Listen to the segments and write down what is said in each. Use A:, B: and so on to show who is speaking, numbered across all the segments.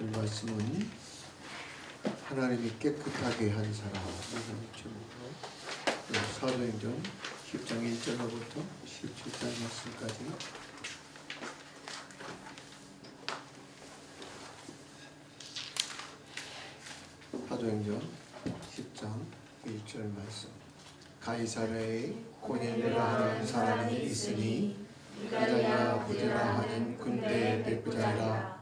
A: 오늘 말씀은 하나님이 깨끗하게 한 사람이라는 제목으로 사도행전 10장 1절로부터 17장 말씀까지 사도행전 10장 1절 말씀. 가이사랴에 고넬료라 하는 사람이 있으니 이달리아 부제라 하는 군대의 백부장이라.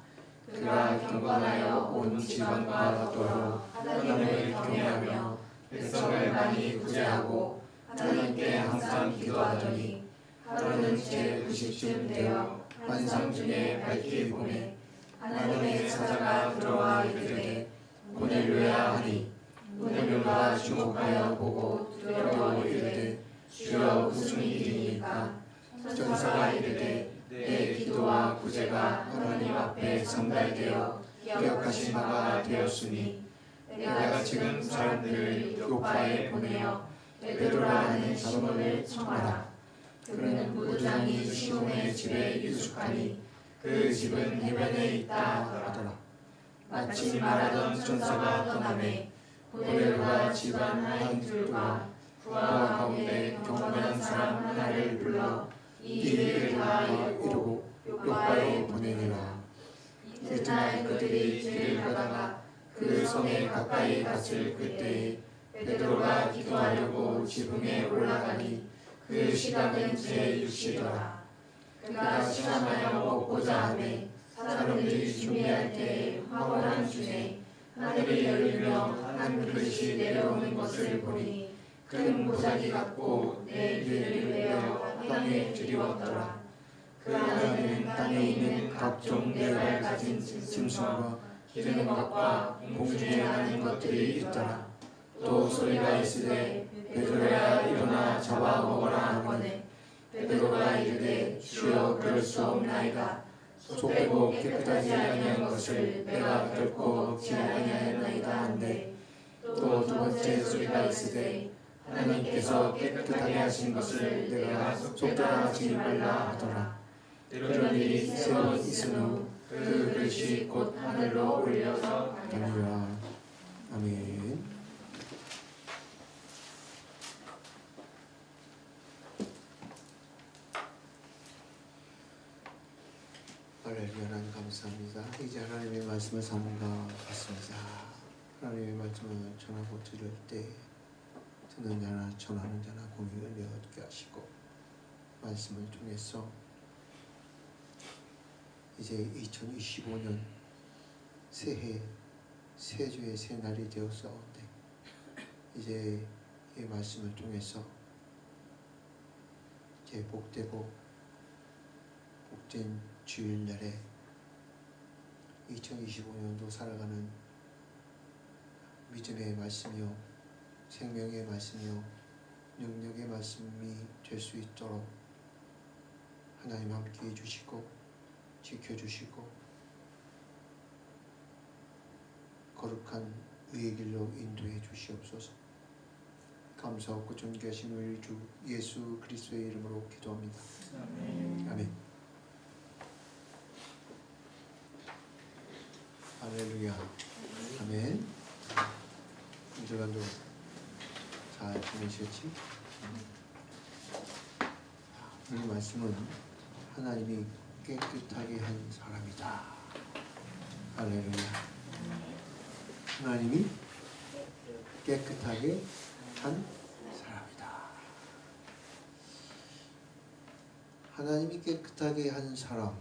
A: 그가 경건하여 온 지방과 도로 하나님을 경외하며 백성을 많이 구제하고 하나님께 항상 기도하더니 하루는 제90쯤 되어 환상 중에 밝게 보매 하나님의 사자가 들어와 이르되 고넬료야 하니 고넬료가 주목하여 보고 두려워 이르되 주여 무슨 일이니까. 천사가 이르되 내 기도와 구제가 하나님 앞에 전달되어 기억하신 바가 되었으니 내가 지금 사람들을 요파에 보내어 베드로라는 시몬을 청하라. 그는 무장이 시몬의 집에 유숙하니 그 집은 해변에 있다 하더라. 마침 말하던 천사가 떠나매 고넬료가 집안 한 들과 부하 가운데 경건한 사람 하나를 불러 이 일을 다 이루고 요파에 보내니라. 이튿날 그들이 길을 가다가 그 성에 가까이 갔을 그때에 베드로가 기도하려고 지붕에 올라가니 그 시각은 제6시더라. 그가 시험하여 먹고자 하매 사람들이 준비할 때에 황홀한 중에 하늘이 열리며 한 그릇이 내려오는 것을 보니 큰 보자기 같고 내 위를 내어 땅에 들이웠더라. 그 안에는 땅에 있는 각종 뇌를 가진 짐승과 기르는 것과 공중에 나는 것들이 있더라. 또 소리가 있으되 베드로야 일어나 잡아 먹어라 하거늘 베드로가 이르되 주여 그럴 수 없나이다. 속되고 깨끗하지 아니한 것을 내가 결코 먹지 아니하였나이다 한데 또 두 번째 소리가 있으되 하나님께서 깨끗하게 하신 것을 내가 속되라 하지 말라 하더라. 이런 일이 세 번 있은 후 그 그릇이 곧 하늘로 올려서 가니라. 아멘. 할렐루야. 하나님 감사합니다. 이제 하나님의 말씀을 삼가 봤습니다. 하나님의 말씀을 전하고 들을 때 듣는 자나 전하는 자나 공의를 얻게 하시고 말씀을 통해서 이제 2025년 새해 새주의 새날이 되었사온데 이제 이 말씀을 통해서 이제 복되고 복된 주일날에 2025년도 살아가는 믿음의 말씀이요 생명의 말씀이요 능력의 말씀이 될 수 있도록 하나님 함께 해주시고 지켜주시고 거룩한 의의 길로 인도해 주시옵소서. 감사하고 존귀하신 우리 주 예수 그리스도의 이름으로 기도합니다. 아멘. 할렐루야. 아멘. 한 주간도 잘 보내셨지? 오늘 말씀은 하나님이 깨끗하게 한 사람이다. 할렐루야. 하나님이 깨끗하게 한 사람이다. 하나님이 깨끗하게 한 사람.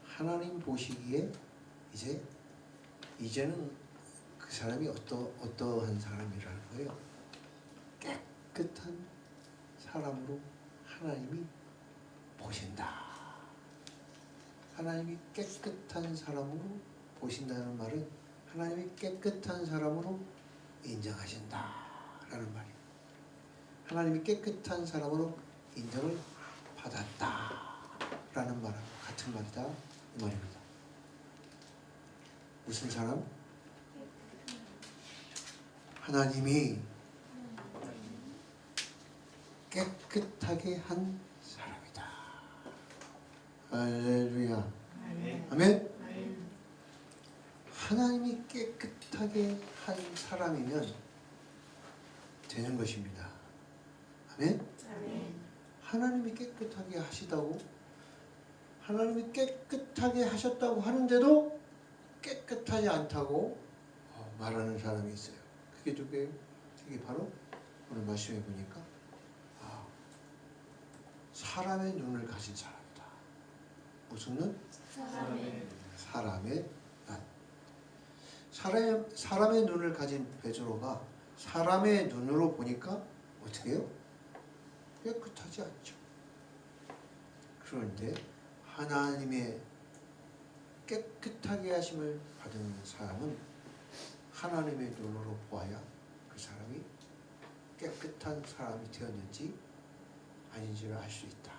A: 하나님 보시기에 이제는 그 사람이 어떠한 사람이라는 거예요. 깨끗한 사람으로 하나님이 보신다. 하나님이 깨끗한 사람으로 보신다는 말은 하나님이 깨끗한 사람으로 인정하신다라는 말이에요. 하나님이 깨끗한 사람으로 인정을 받았다라는 말하고 같은 말이다 이 말입니다. 무슨 사람? 하나님이 깨끗하게 한 사람이다. 할렐루야. 아멘. 하나님이 깨끗하게 한 사람이면 되는 것입니다. 아멘?
B: 아멘.
A: 하나님이 깨끗하게 하시다고, 하나님이 깨끗하게 하셨다고 하는데도 깨끗하지 않다고 말하는 사람이 있어요. 그게 누구예요? 그게 바로 오늘 말씀해 보니까 사람의 눈을 가진 사람이다. 무슨 눈? 사람의 눈. 사람의 눈을 가진 베드로가 사람의 눈으로 보니까 어떻게 해요? 깨끗하지 않죠. 그런데 하나님의 깨끗하게 하심을 받은 사람은 하나님의 눈으로 보아야 그 사람이 깨끗한 사람이 되었는지 아닌지를 알 수 있다.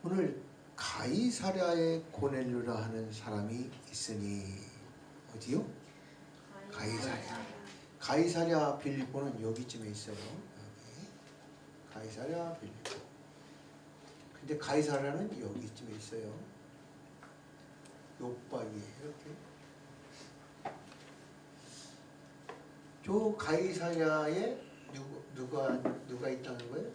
A: 오늘 가이사랴에 고넬료라 하는 사람이 있으니 어디요? 가이사랴. 가이사랴 빌립보는 여기쯤에 있어요. 여기. 가이사랴 빌립보. 근데 가이사랴는 여기쯤에 있어요. 옆방이에요. 이렇게. 저 가이사랴에 누가 있다는 거예요?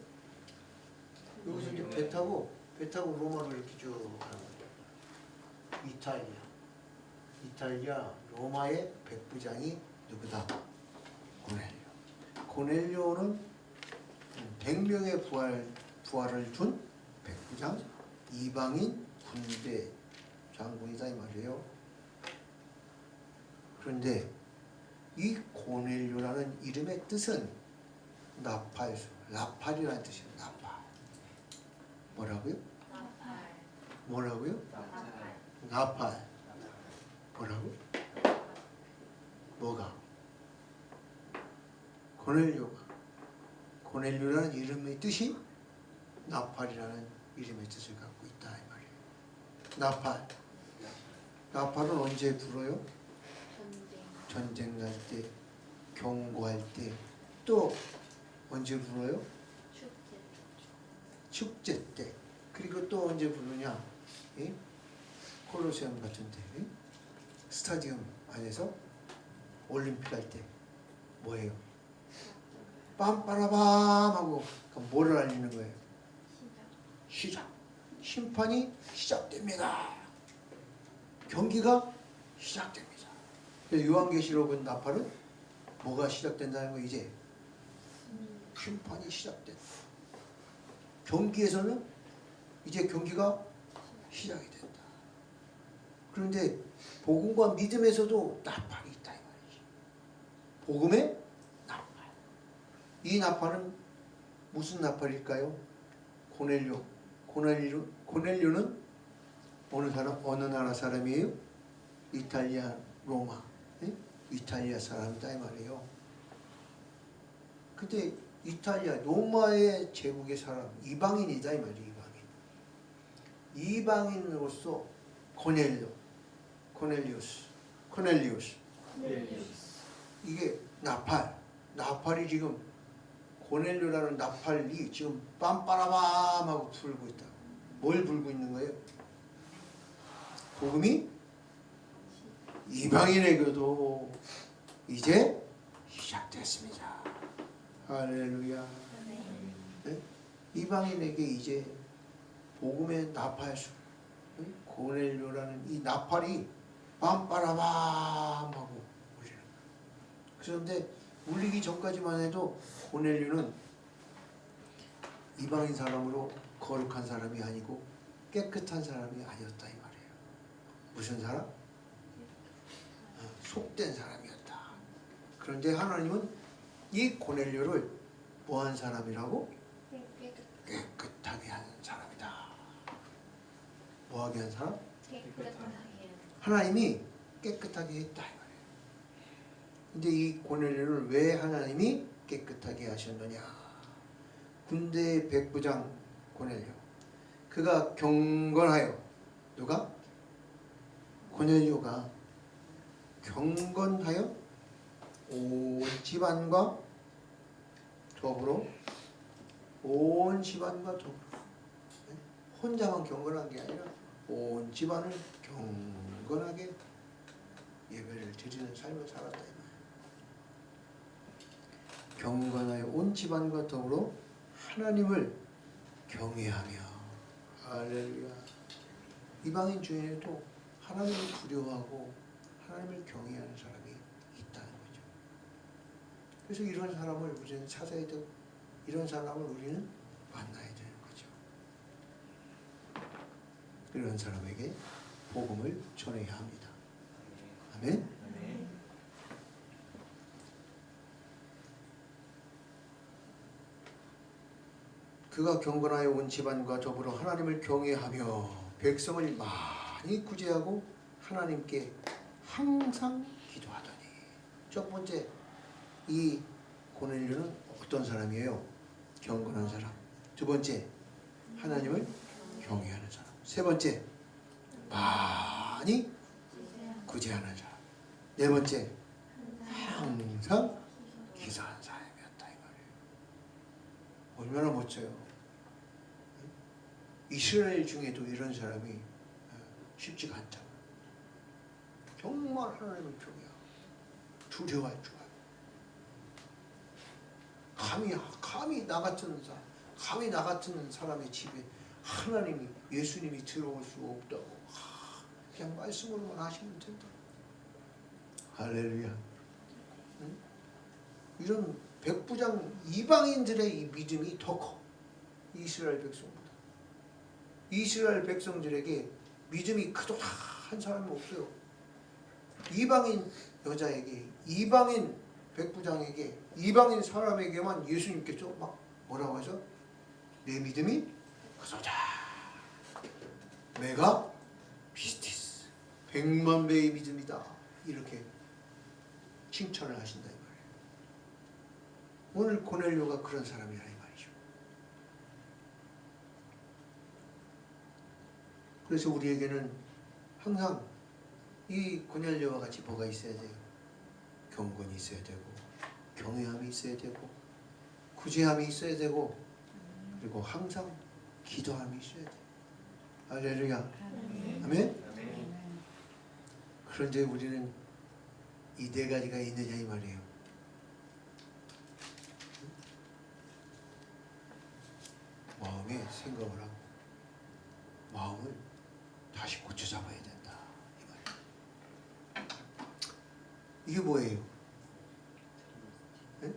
A: 여기서 이제 배 타고 로마로 이렇게 쭉 가는 거예요. 이탈리아 로마의 백부장이 누구다? 고넬료는 100명의 부하를 둔 백부장, 이방인 군대 장군이다 이 말이에요. 그런데 이 고넬료라는 이름의 뜻은 나팔수, 나팔이라는 뜻이에요. 나팔. 뭐라고요?
B: 나팔.
A: 뭐라고요?
B: 나팔.
A: 나팔. 뭐라고? 뭐가? 고넬료라는 이름의 뜻이 나팔이라는 이름의 뜻을 갖고 있다 이 말이에요. 나팔은 언제 불어요? 전쟁 날 때, 경고할 때, 또 언제 불어요? 축제 때. 그리고 또 언제 부르냐? 예? 콜로세움 같은 데, 예? 스타디움 안에서 올림픽 할 때 뭐예요? 빰빠라밤 하고 뭐를 알리는 거예요? 시작. 심판이 시작됩니다. 경기가 시작됩니다. 요한계시록은 나팔은 뭐가 시작된다는 거 이제 심판이 시작된다. 경기에서는 이제 경기가 시작이 된다. 그런데 복음과 믿음에서도 나팔이 있다 이 말이지. 복음의 나팔. 이 나팔은 무슨 나팔일까요? 고넬료는 어느 나라 사람이에요? 이탈리아 로마. 예? 이탈리아 사람이다 이 말이에요. 근데 이탈리아 로마의 제국의 사람 이방인이다 이 말이에요. 이방인으로서 코넬리우스 이게 나팔이 지금 고넬료라는 나팔이 지금 빰빠라밤 하고 불고 있다. 뭘 불고 있는 거예요? 복음이 이방인에게도 이제 시작됐습니다. 할렐루야. 네? 이방인에게 이제 복음의 나팔수 고넬료라는 이 나팔이 빰빠라밤 하고 울리는 거예요. 그런데 울리기 전까지만 해도 고넬료는 이방인 사람으로 거룩한 사람이 아니고 깨끗한 사람이 아니었다 이 말이에요. 무슨 사람? 속된 사람이었다. 그런데 하나님은 이 고넬료를 뭐한 사람이라고? 깨끗하게 하는 사람이다. 뭐하게 한 사람? 하나님이 깨끗하게 했다 이 말이에요. 근데 이 고넬료를 왜 하나님이 깨끗하게 하셨느냐? 군대의 백부장 고넬료. 그가 경건하여 누가? 고넬료가 경건하여 온 집안과 더불어 혼자만 경건한 게 아니라 온 집안을 경건하게 예배를 드리는 삶을 살았다 이 말이에요. 경건하여 온 집안과 더불어 하나님을 경외하며. 할렐루야. 이방인 중에도 하나님을 두려워하고 하나님을 경외하는 사람이 있다는 거죠. 그래서 이런 사람을 우리는 찾아야 되고 이런 사람을 우리는 만나야 되는 거죠. 이런 사람에게 복음을 전해야 합니다. 아멘. 그가 경건하여 온 집안과 더불어 하나님을 경외하며 백성을 많이 구제하고 하나님께 항상 기도하더니. 첫 번째, 이 고넬료는 어떤 사람이에요? 경건한 사람. 두 번째, 하나님을 경외하는 사람. 세 번째, 많이 구제하는 사람. 네 번째, 항상 기도하는 사람이었다 이 말이에요. 얼마나 멋져요. 이스라엘 중에도 이런 사람이 쉽지가 않잖아. 정말 하나님을 경외하고 두려워할 줄 알고. 감히 나 같은 사람, 감히 나 같은 사람의 집에 하나님이, 예수님이 들어올 수 없다고. 그냥 말씀으로만 하시면 된다. 할렐루야. 응? 이런 백부장 이방인들의 이 믿음이 더 커. 이스라엘 백성보다. 이스라엘 백성들에게 믿음이 크도록 한 사람이 없어요. 이방인 여자에게, 이방인 백부장에게, 이방인 사람에게만 예수님께서 막 뭐라고 해서 내 믿음이 크도다. 메가 피스티스, 100만 배의 믿음이다. 이렇게 칭찬을 하신다 이 말이에요. 오늘 고넬료가 그런 사람이라 이 말이죠. 그래서 우리에게는 항상 이 고넬료와 같이 뭐가 있어야 돼요? 경건이 있어야 되고, 경외함이 있어야 되고, 구제함이 있어야 되고, 그리고 항상 기도함이 있어야 돼요. 할렐루야. 아멘. 그런데 우리는 이 네 가지가 있느냐 이 말이에요. 마음에 생각을 하고 마음을 다시 고쳐 잡아야 된다 이 말이에요. 이게 뭐예요? 네?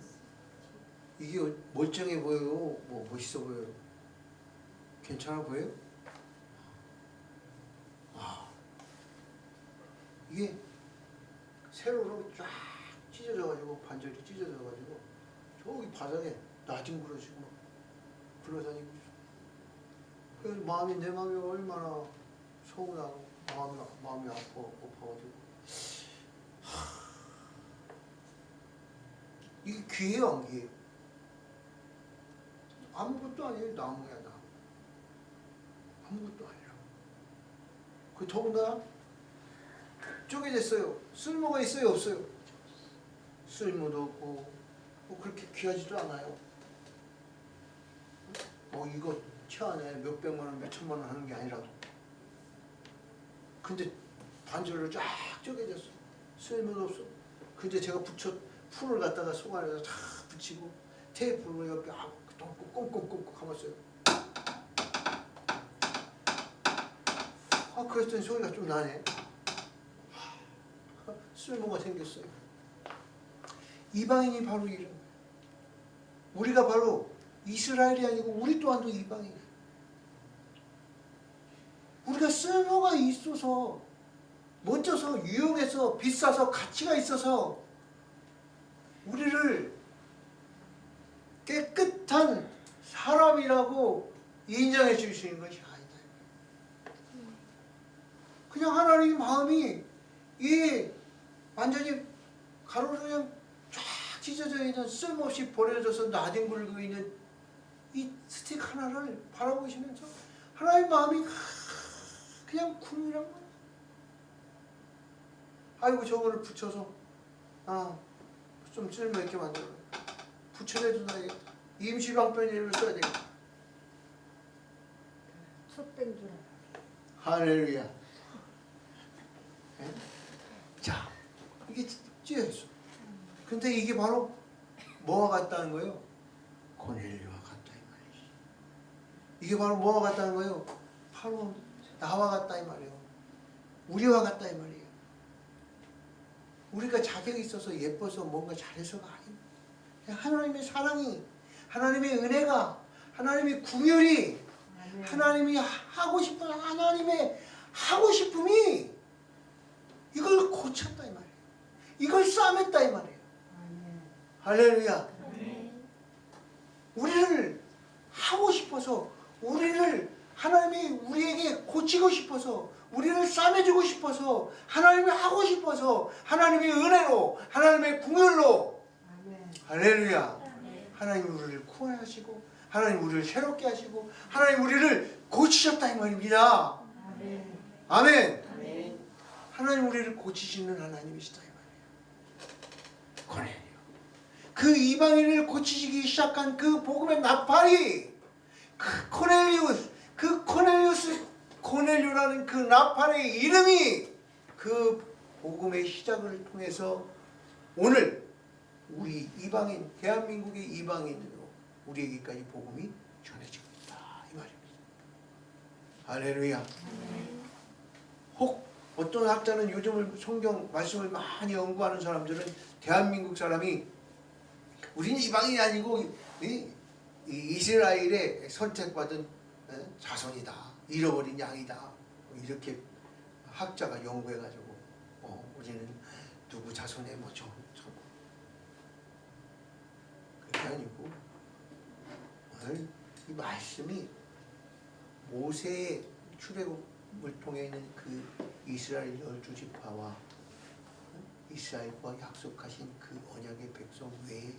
A: 이게 멀쩡해 보여요? 뭐 멋있어 보여요? 괜찮아 보여요? 이게 세로로 쫙 찢어져가지고, 반절이 찢어져가지고 저기 바닥에 나뒹굴어지고 막 굴러다니고 있어. 그래서 내 마음이 얼마나 서운하고 마음이 아파가지고. 이게 귀해요 안 귀해요? 아무것도 아니에요. 나무야 나무. 아무것도 아니라. 그 더군다나 쪼개졌어요. 쓸모가 있어요 없어요? 쓸모도 없고 뭐 그렇게 귀하지도 않아요. 이거 차 안에 몇 백만 원, 몇 천만 원 하는 게 아니라도. 근데 반절로 쫙 쪼개졌어. 쓸모도 없어. 근데 제가 풀을 갖다가 속 안에서 다 붙이고 테이프로 옆에 꽁꽁꽁꽁 감았어요. 그랬더니 소리가 좀 나네. 쓸모가 생겼어요. 이방인이 바로 이런 거예요. 우리가 바로 이스라엘이 아니고 우리 또한도 이방인이에요. 우리가 쓸모가 있어서, 멋져서, 유용해서, 비싸서, 가치가 있어서 우리를 깨끗한 사람이라고 인정해 줄 수 있는 것이 아니다. 그냥 하나님의 마음이 완전히 가로로 그냥 쫙 찢어져 있는, 쓸모없이 버려져서 나뒹굴고 있는 이 스틱 하나를 바라보시면서 하나님의 마음이 그냥 궁이란 거예요. 아이고 저거를 붙여서 좀 쓸모 있게 만들어. 붙여내도 나야겠다. 임시방편이를 써야 되겠다.
B: 숯된 줄.
A: 할렐루야. 근데 이게 바로 뭐와 같다는 거예요? 고넬료와 같다 이 말이지. 이게 바로 뭐와 같다는 거예요? 바로 나와 같다 이 말이에요. 우리와 같다 이 말이에요. 우리가 자격이 있어서 예뻐서 뭔가 잘해서가 아니에요. 하나님의 사랑이, 하나님의 은혜가, 하나님의 궁율이, 하나님이 하고 싶은 하나님의 하고 싶음이 이걸 고쳤다 이 말이에요. 이걸 싸맸다 이 말이에요. 할렐루야. 우리를 하고 싶어서, 우리를 하나님이 우리에게 고치고 싶어서, 우리를 싸매주고 싶어서, 하나님이 하고 싶어서, 하나님의 은혜로, 하나님의 궁율로, 할렐루야. 하나님 우리를 구원하시고, 하나님 우리를 새롭게 하시고, 하나님 우리를 고치셨다 이 말입니다. 아멘. 하나님 우리를 고치시는 하나님이시다 이 말이에요. 고넬료. 그 이방인을 고치시기 시작한 그 복음의 나팔이, 고넬료라는 그 나팔의 이름이 그 복음의 시작을 통해서 오늘 우리 이방인, 대한민국의 이방인으로 우리에게까지 복음이 전해지고 있다 이 말입니다. 할렐루야. 혹 어떤 학자는 요즘 성경 말씀을 많이 연구하는 사람들은 대한민국 사람이 우리는 이방인이 아니고 이스라엘에 선택받은 자손이다, 잃어버린 양이다, 이렇게 학자가 연구해가지고 우리는 누구 자손의 뭐죠? 그게 아니고 오늘 이 말씀이 모세의 출애굽을 통해 있는 그 이스라엘 12지파와 이스라엘과 약속하신 그 언약의 백성 외에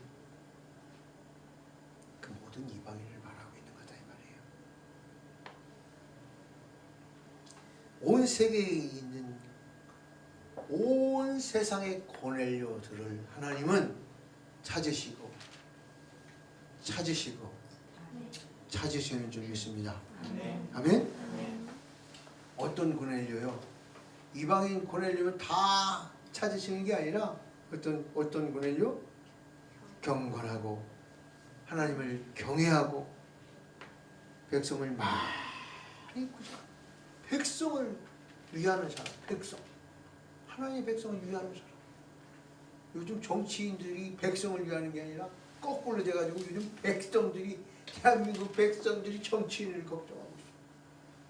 A: 그 모든 이방인을 말하고 있는 거다 이 말이에요. 온 세계에 있는 온 세상의 고넬료들을 하나님은 찾으시고 찾으시는 줄 믿습니다. 아멘. 어떤 고넬료요? 이방인 고넬료는 다 찾으시는 게 아니라 어떤 고넬료? 경건하고 하나님을 경외하고 백성을 많이 구제하고 백성을 위하는 사람, 백성. 하나님의 백성을 위하는 사람. 요즘 정치인들이 백성을 위하는 게 아니라 거꾸로 돼가지고 요즘 백성들이, 대한민국 백성들이 정치인을 걱정하고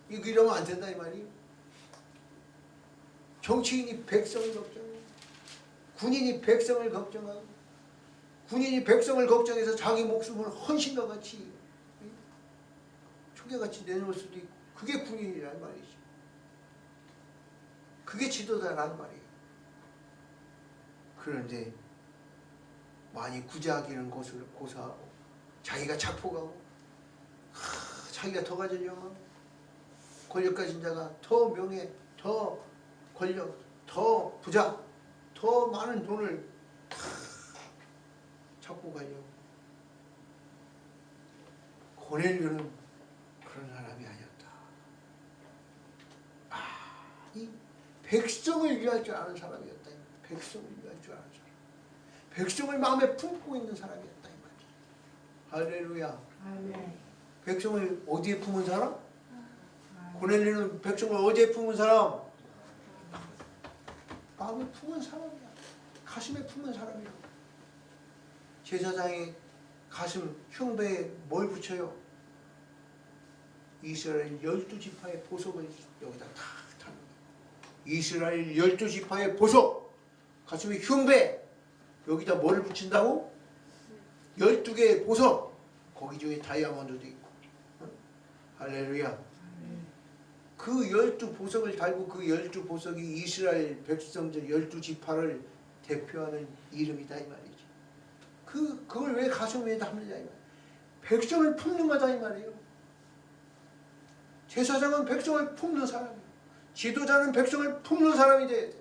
A: 있어. 이러면 안 된다 이 말이에요. 정치인이 백성을 걱정하고, 군인이 백성을 걱정하고, 군인이 백성을 걱정해서 자기 목숨을 헌신과 같이 초계같이 내놓을 수도 있고, 그게 군인이란 말이지. 그게 지도자란 말이에요. 그런데 많이 구제하기는 것을 고사하고 자기가 자포가고 자기가 더 가지려면 권력 가진 자가 더 명예, 더 권력, 더 부자, 더 많은 돈을 잡고 가려고. 고넬료는 그런 사람이 아니었다. 이 백성을 위할 줄 아는 사람이었다. 백성을 위할 줄 아는 사람. 백성을 마음에 품고 있는 사람이었다 이 말이야. 할렐루야. 아멘. 백성을 어디에 품은 사람? 고넬료는 백성을 어디에 품은 사람? 마음에 품은 사람이야. 가슴에 품은 사람이야. 제사장의 가슴 흉배에 뭘 붙여요? 이스라엘 12지파의 보석을 여기다 다 타는 거예요. 이스라엘 12지파의 보석, 가슴에 흉배, 여기다 뭐를 붙인다고? 12개의 보석, 거기 중에 다이아몬드도 있고. 할렐루야. 그 12보석을 달고 그 12보석이 이스라엘 백성들 12지파를 대표하는 이름이다 이 말이지. 그걸 왜 가슴에 담느냐 이 말이야. 백성을 품는 거다 이 말이에요. 제사장은 백성을 품는 사람이에요. 지도자는 백성을 품는 사람이 돼야 돼.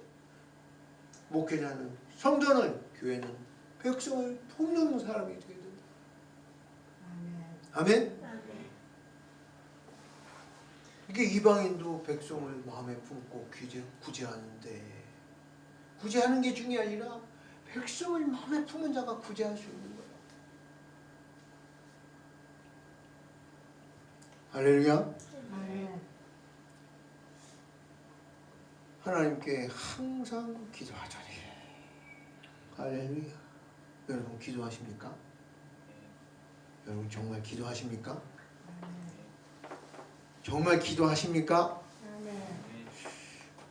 A: 목회자는, 성전은, 교회는 백성을 품는 사람이 돼야 된다. 아멘. 이게 이방인도 백성을 마음에 품고 구제하는데, 구제하는 게 중요한 게 아니라 백성을 마음에 품은 자가 구제할 수 있는 거예요. 할렐루야. 하나님께 항상 기도하자니. 할렐루야. 여러분 기도하십니까? 여러분 정말 기도하십니까? 정말 기도하십니까?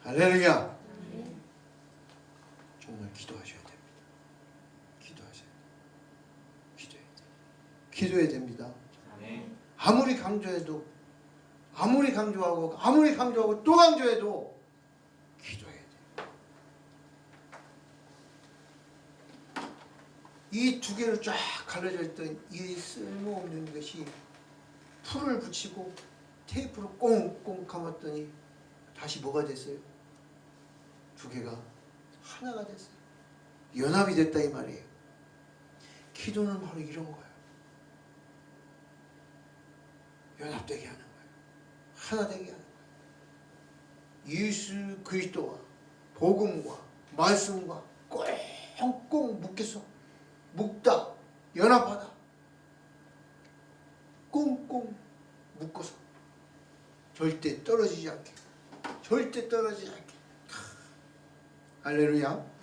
A: 할렐루야. 정말 기도하셔야 됩니다. 기도하셔야 돼요. 기도해야 됩니다. 아무리 강조해도, 아무리 강조하고 또 강조해도 기도해야 돼요. 이 두 개로 쫙 갈라져 있던 이 쓸모없는 것이 풀을 붙이고 테이프로 꽁꽁 감았더니 다시 뭐가 됐어요? 두 개가 하나가 됐어요. 연합이 됐다 이 말이에요. 기도는 바로 이런 거예요. 연합되게 하는 거예요. 하나 되게 하는 거예요. 예수 그리스도와 복음과 말씀과 꽁꽁 묶다 연합하다 꽁꽁 묶어서 절대 떨어지지 않게 할렐루야.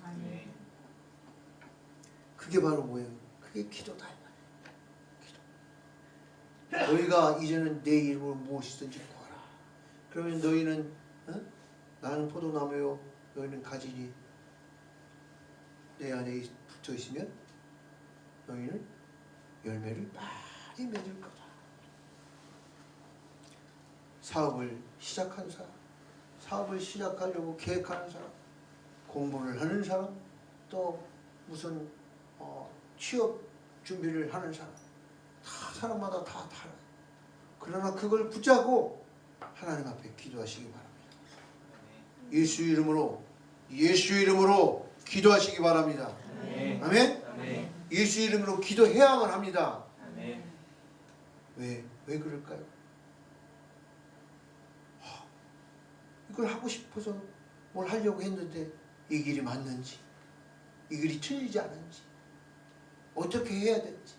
A: 그게 바로 뭐예요? 그게 기도다 이 말이에요. 기도. 너희가 이제는 내 이름으로 무엇이든지 구하라. 그러면 너희는 나는 포도나무요 너희는 가지니 내 안에 붙어 있으면 너희는 열매를 많이 맺을 거다. 사업을 시작한 사람, 사업을 시작하려고 계획하는 사람, 공부를 하는 사람, 또 무슨 취업 준비를 하는 사람, 다 사람마다 다 달라요. 그러나 그걸 붙잡고 하나님 앞에 기도하시기 바랍니다. 예수 이름으로 기도하시기 바랍니다. 아멘? 예수 이름으로 기도해야만 합니다. 왜 그럴까요? 이걸 하고 싶어서 뭘 하려고 했는데 이 길이 맞는지, 이 길이 틀리지 않은지, 어떻게 해야 될지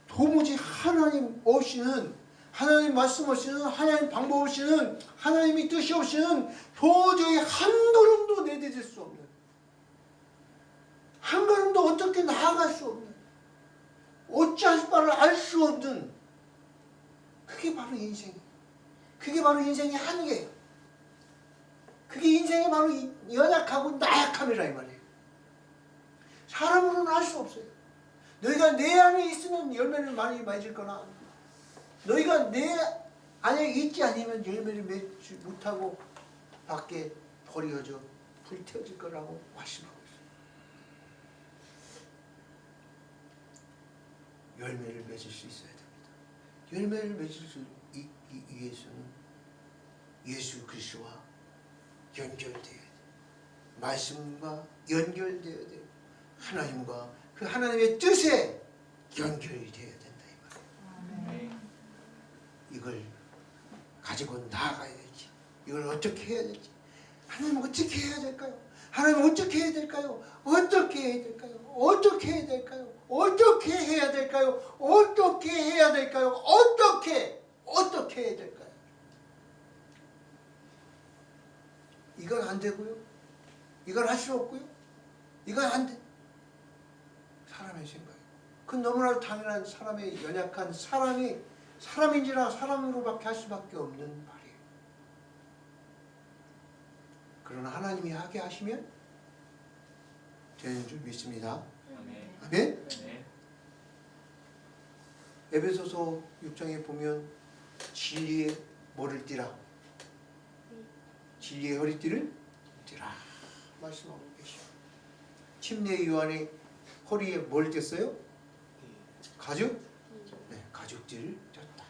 A: 도무지 하나님 없이는, 하나님 말씀 없이는, 하나님 방법 없이는, 하나님의 뜻이 없이는 도저히 한 걸음도 내디딜 수 없는, 한 걸음도 어떻게 나아갈 수 없는, 어찌할 바를 알 수 없는, 그게 바로 인생이에요. 그게 바로 인생의 한계예요. 그게 인생의 바로 연약하고 나약함이라 이 말이에요. 사람으로는 할 수 없어요. 너희가 내 안에 있으면 열매를 많이 맺을 거나, 너희가 내 안에 있지 않으면 열매를 맺지 못하고 밖에 버려져 불태워질 거라고 말씀하고 있어요. 열매를 맺을 수 있어야 됩니다. 열매를 맺을 수 위해서는 예수 그리스도와 연결되어야 돼요. 말씀과 연결되어야 돼요. 하나님과 그 하나님의 뜻에 연결이 되어야 된다 이 말이에요. 이걸 가지고 나아가야 될지, 이걸 어떻게 해야 될지, 하나님 어떻게 해야 될까요? 하나님 어떻게 해야 될까요? 어떻게 해야 될까요? 어떻게 해야 될까요? 어떻게 해야 될까요? 어떻게 해야 될까요? 어떻게 해야 될까요? 이건 안 되고요. 이건 할 수 없고요. 이건 안 돼. 사람의 생각. 그 너무나 당연한 사람의 연약한 사람인지라 사람으로밖에 할 수밖에 없는 말이에요. 그러나 하나님이 하게 하시면 되는 줄 믿습니다. 아멘? 에베소서 6장에 보면 진리의 뭐를 띠라? 진리의 허리띠를 띠라 말씀하고 계시오. 침례 요한의 허리에 뭘 뗐어요? 가죽? 네, 가죽띠를 떴다.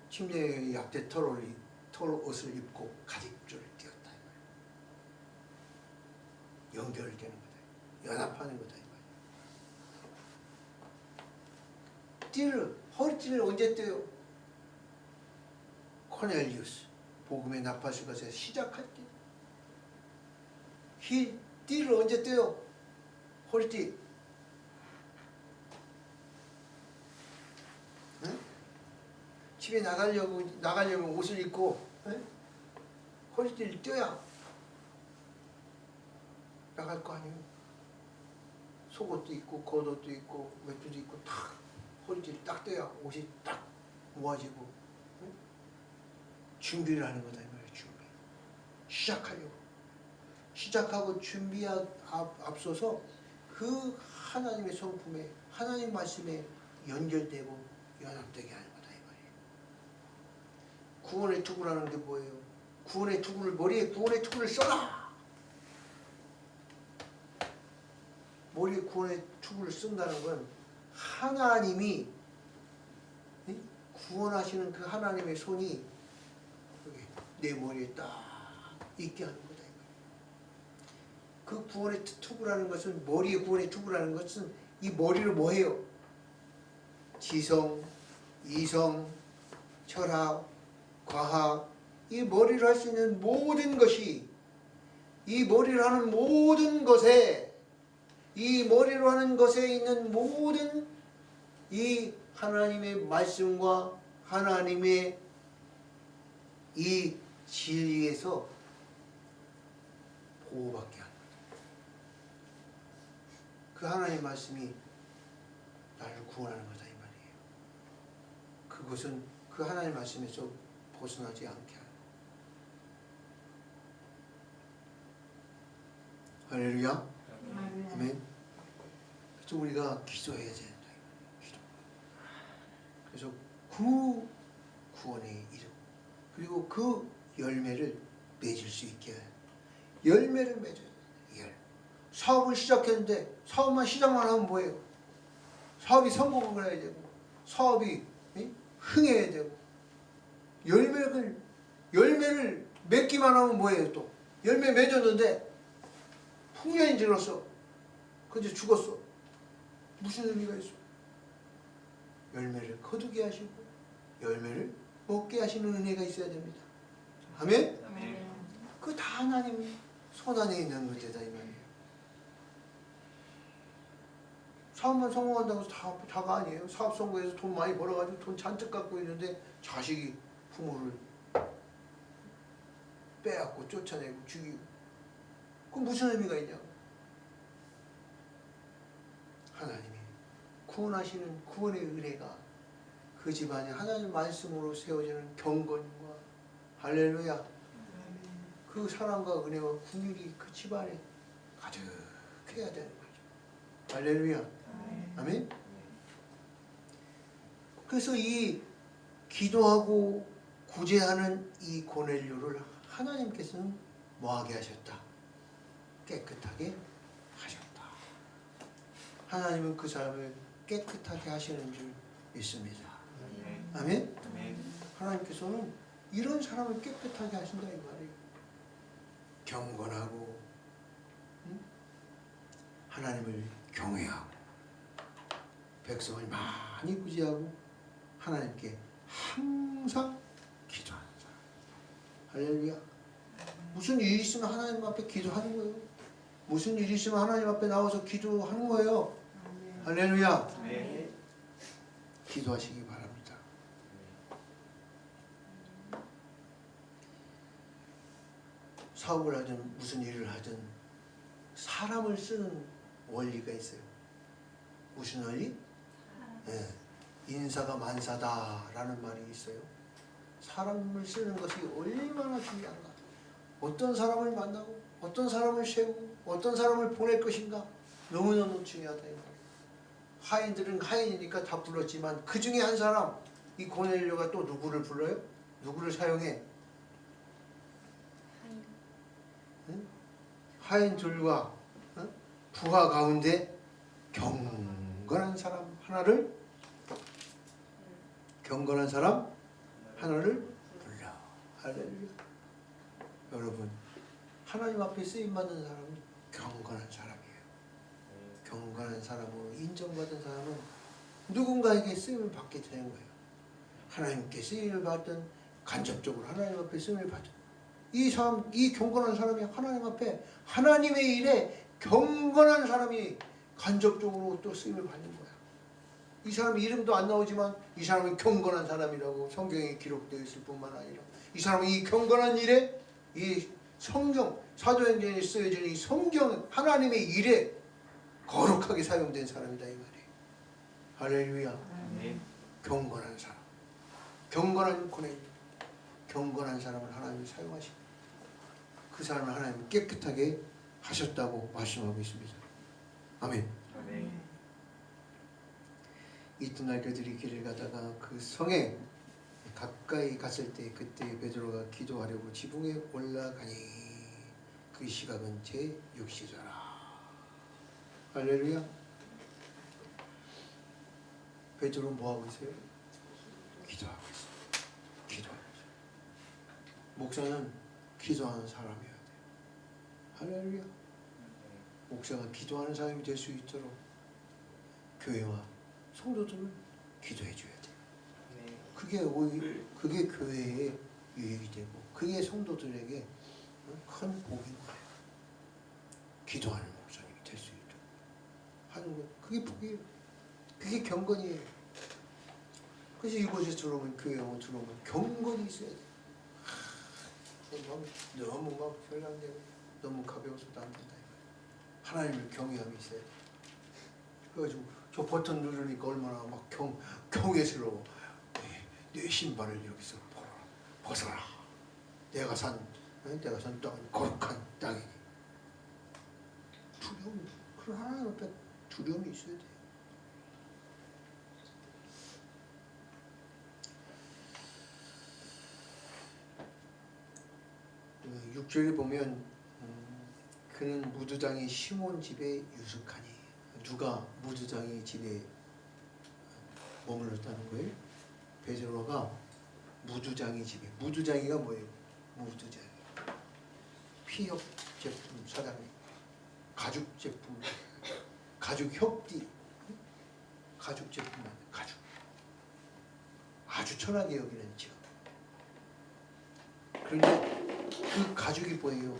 A: 침례 약대 털 옷을 입고 가죽줄을 띄었다. 연결되는 거다. 연합하는 거다. 허리띠를 언제 떼요? 코넬리우스 복음의 나팔수가서 시작할 때 띠를 언제 떼요? 허리띠. 응? 집에 나가려면 옷을 입고, 응? 허리띠를 떼야 나갈 거 아니에요. 속옷도 있고 겉옷도 있고 외투도 있고 딱 허리띠를 딱 떼야 옷이 딱 모아지고, 응? 준비를 하는 거다 이 말이에요. 준비. 시작하고 앞서서 그 하나님의 성품에 하나님 말씀에 연결되고 연합되게 하는 거다 이 말이에요. 구원의 투구라는 게 뭐예요? 구원의 투구를 머리에 구원의 투구를 써라. 머리에 구원의 투구를 쓴다는 건 하나님이 구원하시는 그 하나님의 손이 여기 내 머리에 딱 있게 하는 거다. 그 구원의 투구라는 것은 머리의 구원의 투구라는 것은 이 머리를 뭐해요? 지성, 이성, 철학, 과학 이 머리를 할 수 있는 모든 것이 이 머리를 하는 모든 것에 이 머리로 하는 것에 있는 모든 이 하나님의 말씀과 하나님의 이 진리에서 보호받게 하는 거다. 그 하나님의 말씀이 나를 구원하는 거다 이 말이에요. 그것은 그 하나님의 말씀에서 벗어나지 않게 하는 할렐루야. 아멘. 그래서 우리가 기도해야 된다. 기도. 그래서 그 구원의 이름 그리고 그 열매를 맺을 수 있게 해요. 열매를 맺어야 돼요. 사업을 시작했는데 사업만 시작만 하면 뭐예요? 사업이 성공을 해야 되고 사업이 흥해야 되고 열매를 맺기만 하면 뭐예요? 또 열매 맺었는데 풍년이 지났어. 근데 죽었어. 무슨 의미가 있어? 열매를 거두게 하시고 열매를 먹게 하시는 은혜가 있어야 됩니다. 아멘? 아멘. 그 다 하나님 손 안에 있는 문제다 이 말이에요. 사업만 성공한다고 다가 아니에요. 사업 성공해서 돈 많이 벌어가지고 돈 잔뜩 갖고 있는데 자식이 부모를 빼앗고 쫓아내고 죽이고 그건 무슨 의미가 있냐고. 하나님이 구원하시는 구원의 은혜가 그 집안에 하나님 말씀으로 세워지는 경건과 할렐루야 그 사랑과 은혜와 긍휼이 그 집안에 가득해야 되는 거죠. 할렐루야 아멘. 그래서 이 기도하고 구제하는 이 고넬료를 하나님께서는 뭐하게 하셨다? 깨끗하게 하셨다. 하나님은 그 사람을 깨끗하게 하시는 줄 믿습니다. 아멘? 하나님께서는 이런 사람을 깨끗하게 하신다 이 말이에요. 경건하고 하나님을 경외하고 백성을 많이 구제하고 하나님께 항상 기도하는 사람. 할렐루야. 무슨 일이 있으면 하나님 앞에 기도하는 거예요. 무슨 일이 있으면 하나님 앞에 나와서 기도하는 거예요. 할렐루야. 네. 기도하시기 바랍니다. 사업을 하든 무슨 일을 하든 사람을 쓰는 원리가 있어요. 무슨 원리? 네. 인사가 만사다라는 말이 있어요. 사람을 쓰는 것이 얼마나 중요한가. 어떤 사람을 만나고 어떤 사람을 세우고 어떤 사람을 보낼 것인가 너무너무 중요하다. 하인들은 하인이니까 다 불렀지만 그 중에 한 사람 이 고넬료가 또 누구를 불러요? 누구를 사용해? 하인들과 부하 가운데 경건한 사람 하나를 불러. 할렐루야. 여러분 하나님 앞에 쓰임받는 사람은 경건한 사람이에요. 경건한 사람으로 인정받은 사람은 누군가에게 쓰임을 받게 되는 거예요. 하나님께 쓰임을 받든 간접적으로 하나님 앞에 쓰임을 받든 이 사람, 이 경건한 사람이 하나님 앞에 하나님의 일에 경건한 사람이 간접적으로 또 쓰임을 받는 거야. 이 사람 이름도 안 나오지만 이 사람은 경건한 사람이라고 성경에 기록되어 있을 뿐만 아니라 이 사람은 이 경건한 일에 이 성경, 사도행전에 쓰여진 이 성경 하나님의 일에 거룩하게 사용된 사람이다 이 말이에요. 할렐루야. 경건한 사람, 경건한 고뇌, 경건한 사람을 하나님이 사용하십니다. 그 사람을 하나님이 깨끗하게 하셨다고 말씀하고 있습니다. 아멘.
B: 아멘.
A: 이튿날 그들이 길을 가다가 그 성에 가까이 갔을 때 그때 베드로가 기도하려고 지붕에 올라가니 그 시각은 제6시더라. 할렐루야. 베드로 뭐하고 있어요? 기도하고 있어요. 기도하고 있어요. 목사는 기도하는 사람이어야 돼요. 할렐루야. 목사가 기도하는 사람이 될 수 있도록 교회와 성도들은 기도해 줘야 돼요. 그게 교회에 유익이 되고 그게 성도들에게 큰 복인 거예요. 기도하는 목사님이 될 수 있도록 하는 거, 그게 복이에요. 그게 경건이에요. 그래서 이곳에 들어오면, 교회에 들어오면 경건이 있어야 돼요. 너무 막 별난데고 너무 가벼워서도 안 된다. 하나님을 경외함이 있어야 돼요. 그래가지고 저 버튼 누르니까 얼마나 막 경외스러워. 내 신발을 여기서 벗어라. 내가 산 땅은 거룩한 땅이니. 두려움, 그런 하나님 앞에 두려움이 있어야 돼요. 육 6절에 보면 그는 무두장이 시몬 집에 유숙하니. 누가 무두장이 집에 머물렀다는 거예요? 베드로가 무두장이 집에. 무두장이가 뭐예요? 무두장이 피혁 제품 사장님, 가죽 제품, 가죽 협디, 가죽 제품, 가죽 아주 천하게 여기는 직업. 그런데 그 가죽이 뭐예요?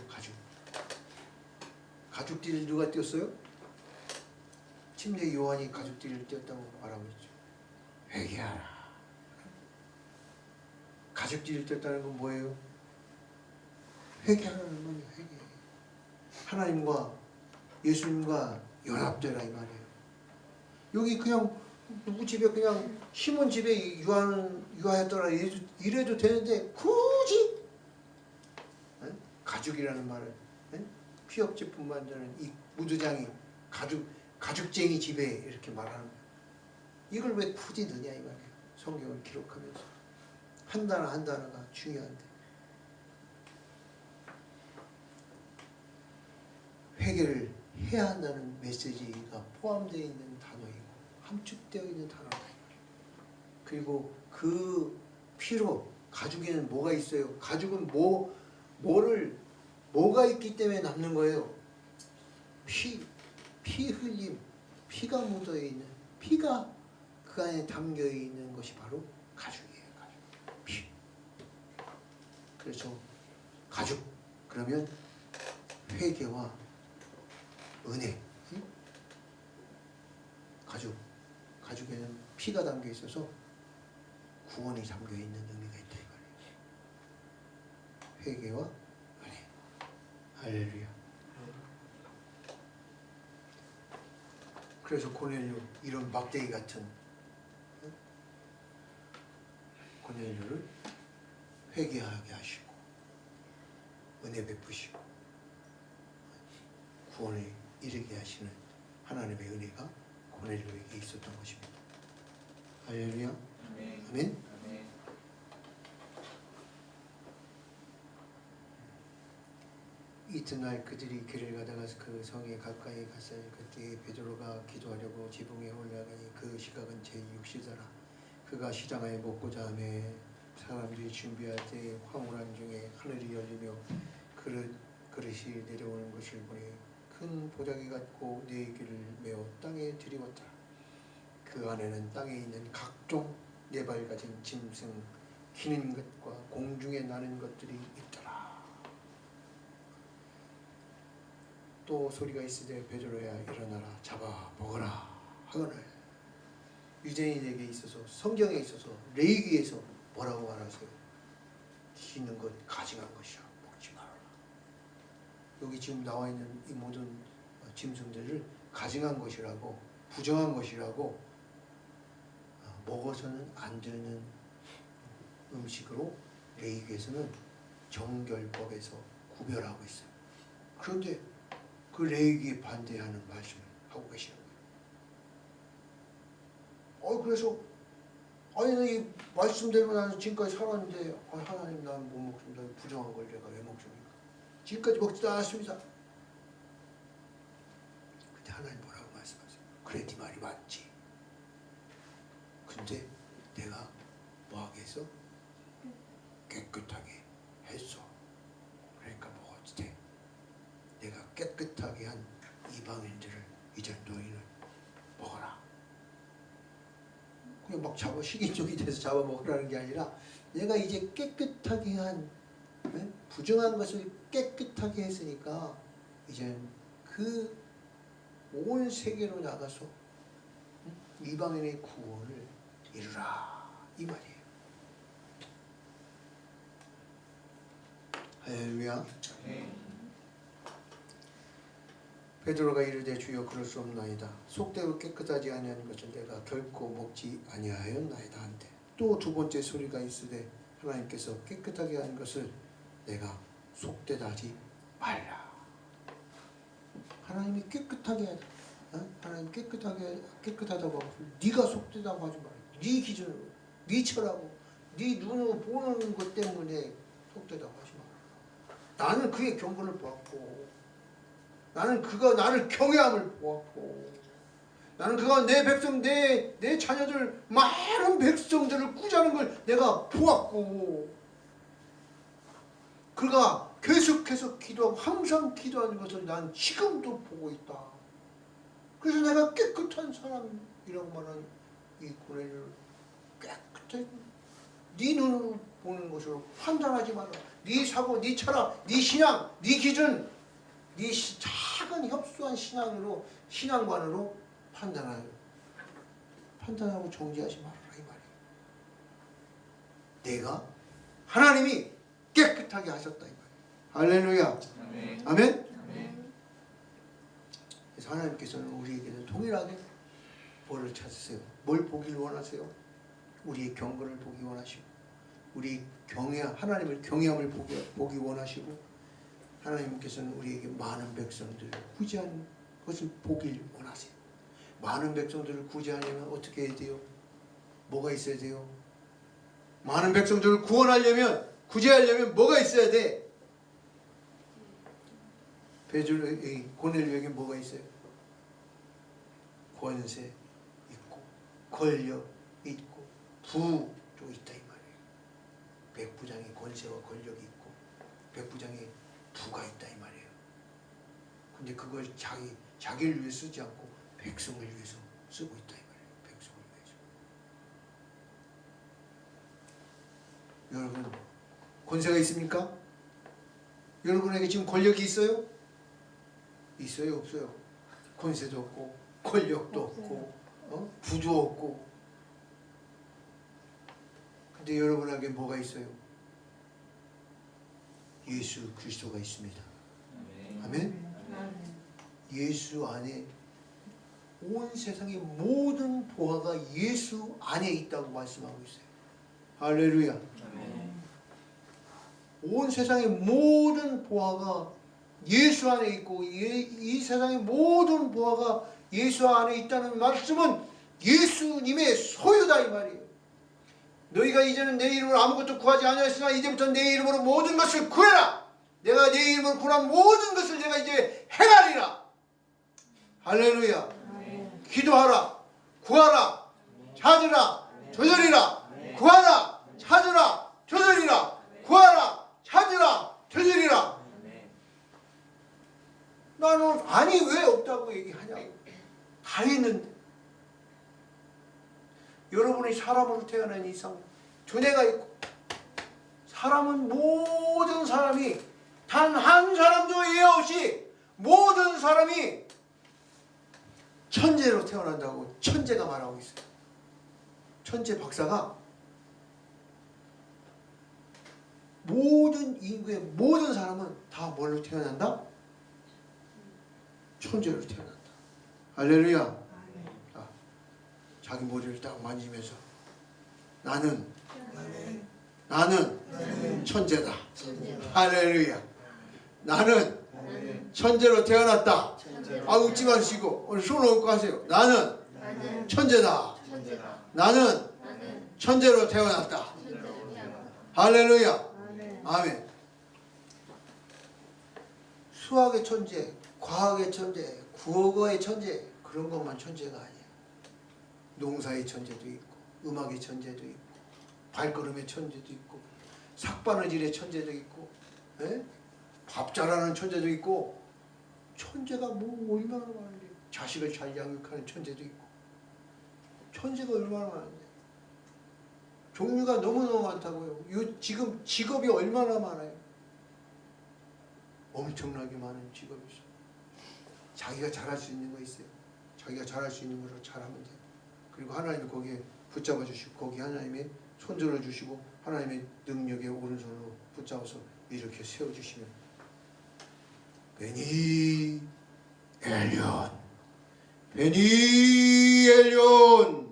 A: 가죽띠를 누가 띄었어요? 침례 요한이 가죽띠를 띄었다고 말하고 있죠. 회개하라. 가죽띠를 띄었다는 건 뭐예요? 회개하라는 건 회개. 하나님과 예수님과 연합되라 이 말이에요. 여기 그냥 누구 집에 그냥 시몬 집에 유하였더라 이래도 되는데 굳이 가죽이라는 말을 피혁 제품 만드는 이 무두장이 가죽쟁이 집에 이렇게 말하는 거예요. 이걸 왜 굳이 넣냐 이 말이에요. 성경을 기록하면서 한 단어 한 단어가 중요한데 회개를 해야 한다는 메시지가 포함되어 있는 단어이고 함축되어 있는 단어다. 그리고 그 피로 가죽에는 뭐가 있어요? 가죽은 뭐가 있기 때문에 남는 거예요? 피 흘림, 피가 묻어 있는, 피가 그 안에 담겨 있는 것이 바로 가죽이에요. 가죽, 피. 그래서 가죽 그러면 회개와 은혜. 가죽에는 피가 담겨 있어서 구원이 담겨 있는 의미가 있다 이 말이에요. 회개와 은혜. 할렐루야. 그래서 고넬료, 이런 막대기 같은 고넬료를 회개하게 하시고 은혜 베푸시고 구원에 이르게 하시는 하나님의 은혜가 고넬료에게 있었던 것입니다. 할렐루야. 아멘. 이튿날 그들이 길을 가다가 그 성에 가까이 갔을 그때 베드로가 기도하려고 지붕에 올라가니 그 시각은 제6시더라. 그가 시장하에 먹고자 하며 사람들이 준비할 때 황홀한 중에 하늘이 열리며 그릇이 내려오는 것을 보니 큰 보자기 같고 네 개를 메어 땅에 들이웠더라. 그 안에는 땅에 있는 각종 네 발 가진 짐승, 기는 것과 공중에 나는 것들이 있더라. 또 소리가 있으되 베드로야 일어나라 잡아 먹어라 하거늘 유대인에게 있어서 성경에 있어서 레위기에서 뭐라고 말하세요? 기는 것 가증한 것이야 먹지 말아라. 여기 지금 나와 있는 이 모든 짐승들을 가증한 것이라고 부정한 것이라고 먹어서는 안 되는 음식으로 레위기에서는 정결법에서 구별하고 있어요. 그런데 그 레위기에 반대하는 말씀을 하고 계시는 거예요. 그래서 아니 이 말씀대로 나는 지금까지 살았는데 하나님 나는 못 먹습니다. 부정한 걸 내가 왜 먹습니까? 지금까지 먹지도 않았습니다. 근데 하나님 뭐라고 말씀하세요? 그래 네 말이 맞지. 근데 내가 뭐하게 했어? 깨끗하게 했어. 그러니까 먹어도 돼. 내가 깨끗하게 한 이방인들을 이제 너희는 먹어라. 그냥 막 잡아 식인종이 돼서 잡아 먹으라는 게 아니라 내가 이제 깨끗하게 한 부정한 것을 깨끗하게 했으니까 이제 그 온 세계로 나가서 이방인의 구원을 이루라 이 말이에요. 할렐루야. 베드로가 이르되 주여 그럴 수 없나이다. 속되고 깨끗하지 아니한 것을 내가 결코 먹지 아니하였나이다 한데 또 두 번째 소리가 있으되 하나님께서 깨끗하게 한 것을 내가 속되다 하지 말라. 하나님이 깨끗하게 하자. 하나님 깨끗하다고 하고 네가 속되다고 하지 말라. 네 기준으로, 네 철하고, 네 눈으로 보는 것 때문에 속되다고 하지 말라. 나는 그의 경고를 보았고 나는 그가 나를 경외함을 보았고 나는 그가 내 백성 내 자녀들 많은 백성들을 꾸자는 걸 내가 보았고 그가 계속해서 기도하고 항상 기도하는 것을 난 지금도 보고 있다. 그래서 내가 깨끗한 사람이라고 말하는 이 고넬료를 깨끗하게 네 눈으로 보는 것으로 판단하지 마라. 네 사고, 네 철학, 네 신앙, 네 기준, 네 작은 협소한 신앙으로 신앙관으로 판단하고 정죄하지 말아라 이 말이에요. 내가 하나님이 깨끗하게 하셨다 이 말이에요. 할렐루야. 아멘. 아멘. 그래서 하나님께서는 우리에게는 동일하게 뭐를 찾으세요? 뭘 보기를 원하세요? 우리의 경건을 보기 원하시고 우리 하나님을 경외함을 보기 원하시고 하나님께서는 우리에게 많은 백성들을 구제하는 것을 보길 원하세요. 많은 백성들을 구제하려면 어떻게 해야 돼요? 뭐가 있어야 돼요? 많은 백성들을 구원하려면 구제하려면 뭐가 있어야 돼? 고넬료에게 뭐가 있어요? 권세 있고 권력 있고 부도 있다 이 말이에요. 백부장의 권세와 권력이 있고 백부장의 부가 있다 이 말이에요. 근데 그걸 자기를 위해 쓰지 않고 백성을 위해서 쓰고 있다 이 말이에요. 백성을 위해서. 여러분 권세가 있습니까? 여러분에게 지금 권력이 있어요? 있어요? 없어요? 권세도 없고 권력도 없고 부도 없고 근데 여러분에게 뭐가 있어요? 예수 그리스도가 있습니다. 아멘? 예수 안에 온 세상의 모든 보화가 예수 안에 있다고 말씀하고 있어요. 할렐루야. 온 세상의 모든 보화가 예수 안에 있고 이 세상의 모든 보화가 예수 안에 있다는 말씀은 예수님의 소유다 이 말이에요. 너희가 이제는 내 이름으로 아무것도 구하지 아니하였으나 이제부터 내 이름으로 모든 것을 구해라. 내가 내 이름으로 구한 모든 것을 내가 이제 행하리라. 할렐루야. 기도하라. 구하라. 찾으라. 조절이라. 구하라. 찾으라. 조절이라. 구하라. 찾으라. 조절이라. 나는 아니 왜 없다고 얘기하냐고. 다 있는데. 여러분이 사람으로 태어난 이상 두뇌가 있고 사람은 모든 사람이 단 한 사람도 예외 없이 모든 사람이 천재로 태어난다고 천재가 말하고 있어요. 천재 박사가 모든 인구의 모든 사람은 다 뭘로 태어난다? 천재로 태어난다. 할렐루야. 아, 자기 머리를 딱 만지면서 나는 천재다. 할렐루야. 나는 천재로 태어났다. 아, 웃지 마시고 오늘 손 얹고 하세요. 나는 천재다. 나는 천재로 태어났다. 할렐루야. 아멘. 수학의 천재, 과학의 천재, 국어의 천재, 그런 것만 천재가 아니야. 농사의 천재도 있고, 음악의 천재도 있고, 발걸음의 천재도 있고, 삭바느질의 천재도 있고, 에? 밥 잘하는 천재도 있고. 천재가 뭐 얼마나 많은데. 자식을 잘 양육하는 천재도 있고. 천재가 얼마나 많은데. 종류가 너무너무 많다고요. 지금 직업이 얼마나 많아요. 엄청나게 많은 직업이 있어요. 자기가 잘할 수 있는 거 있어요. 자기가 잘할 수 있는 거로 잘하면 돼요. 그리고 하나님이 거기에 붙잡아 주시고, 거기 하나님의 손들어 주시고, 하나님의 능력의 오른손으로 붙잡아서 이렇게 세워주시면 베니 엘리온, 베니 엘리온.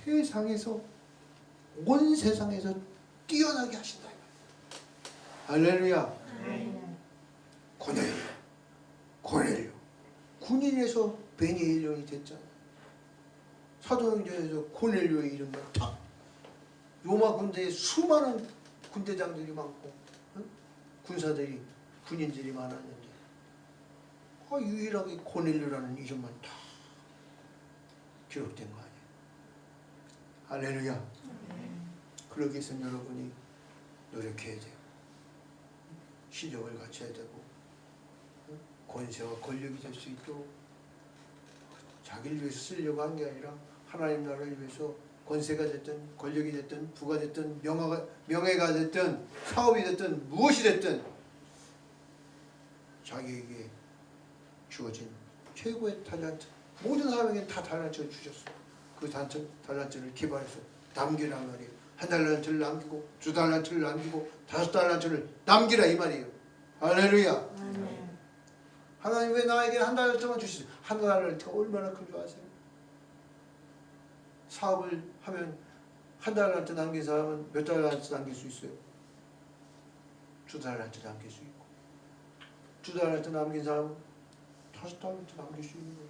A: 세상에서, 온 세상에서 뛰어나게 하신다. 할렐루야. 고넬료 군인에서 베니엘ion이 됐잖아. 사도행전에서 고넬료의 이름을 탁. 로마 군대에 수많은 군대장들이 많고, 군사들이, 군인들이 많았는데 유일하게 고넬료라는 이름만 다 기록된 거 아니에요. 할렐루야. 그러기 위해서는 여러분이 노력해야 돼요. 실력을 갖춰야 되고, 권세와 권력이 될 수 있도록 자기를 위해서 쓰려고 한 게 아니라 하나님 나라를 위해서 권세가 됐든 권력이 됐든 부가 됐든 명예가 됐든 사업이 됐든 무엇이 됐든 자기에게 주어진 최고의 탤런트, 모든 사람에게 다 탤런트를 주셨어요. 그 탤런트를 개발해서 남기란 말이에요. 한 달란트를 남기고, 두 달란트를 남기고, 다섯 달란트를 남기라 이 말이에요. 할렐루야. 하나님 왜 나에게 한 달란트만 주시죠? 한 달란트가 얼마나 큰 줄 아세요? 사업을 하면 한 달란트 남긴 사람은 몇 달란트 남길 수 있어요? 두 달란트 남길 수 있고, 두 달란트 남긴 사람은 다섯 달란트 남길 수 있는 거예요.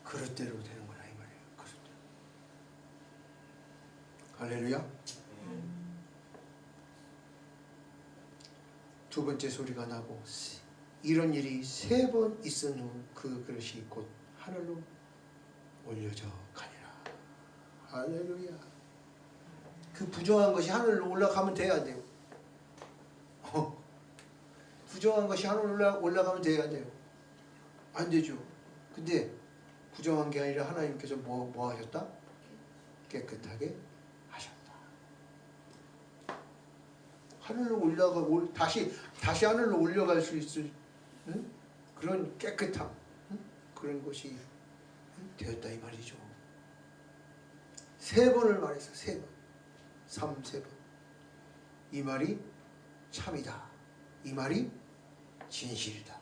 A: 그릇대로 되는 거라 이 말이에요. 그릇대로. 할렐루야. 두 번째 소리가 나고 이런 일이 3번 있은 후 그 그릇이 곧 하늘로 올려져 가니라. 할렐루야. 그 부정한 것이 하늘로 올라가면 돼야 돼요. 부정한 것이 하늘로 올라가면 돼야 돼요. 안 되죠. 근데 부정한 게 아니라 하나님께서 뭐 하셨다? 깨끗하게 하셨다. 하늘로 다시 하늘로 올라갈 수 있을 그런 깨끗함, 그런 것이 되었다 이 말이죠. 3번을 말해서 3번, 3번. 이 말이 참이다. 이 말이 진실이다.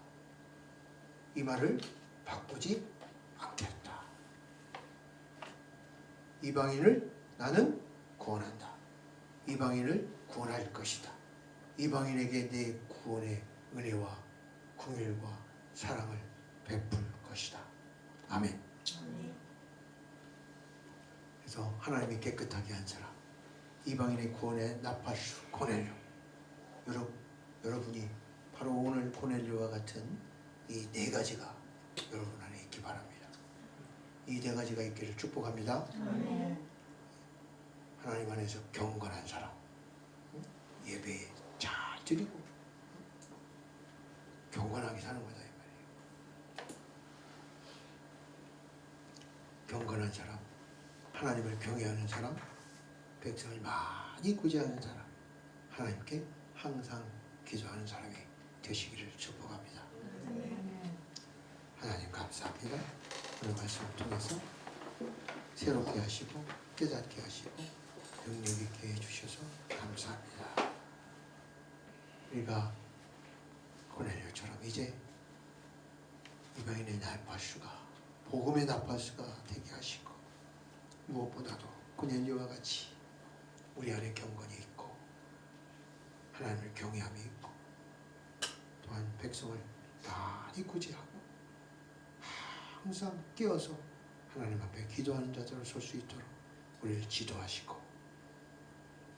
A: 이 말을 바꾸지 않겠다. 이방인을 나는 구원한다. 이방인을 구원할 것이다. 이방인에게 내 구원의 은혜와 긍휼과 사랑을 베풀 것이다. 아멘. 그래서 하나님이 깨끗하게 한 사람, 이방인의 구원에 나팔수 고넬료. 여러분이 바로 오늘 고넬료와 같은 이 4가지가 여러분 안에 있기 바랍니다. 이 4가지가 있기를 축복합니다. 하나님 안에서 경건한 사람, 예배 잘 드리고 경건하게 사는 거다 이 말이에요. 경건한 사람, 하나님을 경외하는 사람, 백성을 많이 구제하는 사람, 하나님께 항상 기도하는 사람이 되시기를 축복합니다. 하나님 감사합니다. 오늘 말씀을 통해서 새롭게 하시고 깨닫게 하시고 능력 있게 해주셔서 감사합니다. 우리가 고넬료처럼 이제 이방인의 나팔수가 복음의 나팔수가 되게 하시고 무엇보다도 고넬료와 같이 우리 안에 경건이 있고 하나님을 경외함이 있고 또한 백성을 많이 구제하고 항상 깨어서 하나님 앞에 기도하는 자들을 설 수 있도록 우리를 지도하시고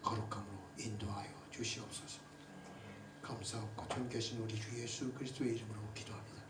A: 거룩함으로 인도하여 주시옵소서. 감사하고 존귀하신 우리 주 예수 그리스도의 이름으로 기도합니다.